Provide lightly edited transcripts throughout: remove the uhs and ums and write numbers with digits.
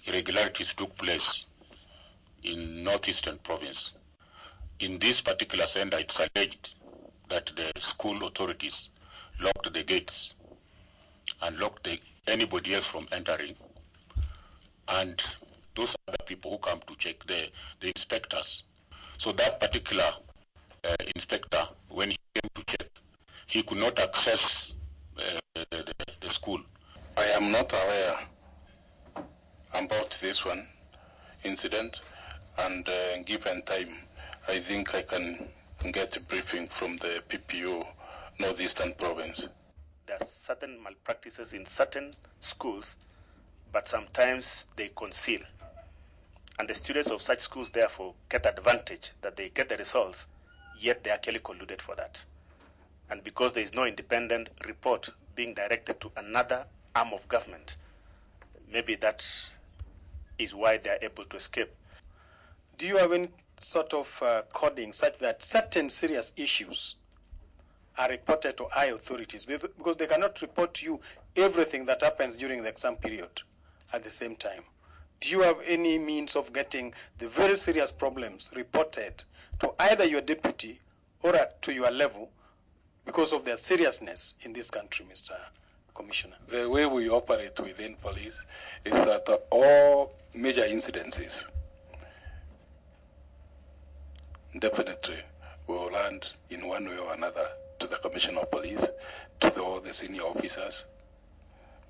irregularities took place in northeastern province. In this particular center, it's alleged that the school authorities locked the gates and locked anybody else from entering. And those are the people who come to check, the inspectors. So that particular inspector, when he came to check, he could not access the school. I am not aware about this one incident, and given time, I think I can get a briefing from the PPO Northeastern Province. There are certain malpractices in certain schools, but sometimes they conceal. And the students of such schools, therefore, get advantage that they get the results, yet they actually colluded for that. And because there is no independent report being directed to another arm of government, maybe that is why they are able to escape. Do you have any sort of coding such that certain serious issues are reported to high authorities? Because they cannot report to you everything that happens during the exam period at the same time. Do you have any means of getting the very serious problems reported to either your deputy or to your level because of their seriousness in this country, Mr. Commissioner? The way we operate within police is that all major incidences definitely will land in one way or another to the Commissioner of Police, to all the senior officers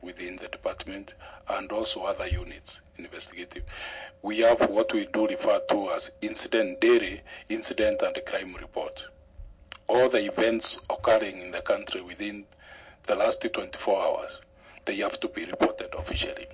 within the department, and also other units, investigative. We have what we do refer to as daily incident and crime report. All the events occurring in the country within the last 24 hours, they have to be reported officially.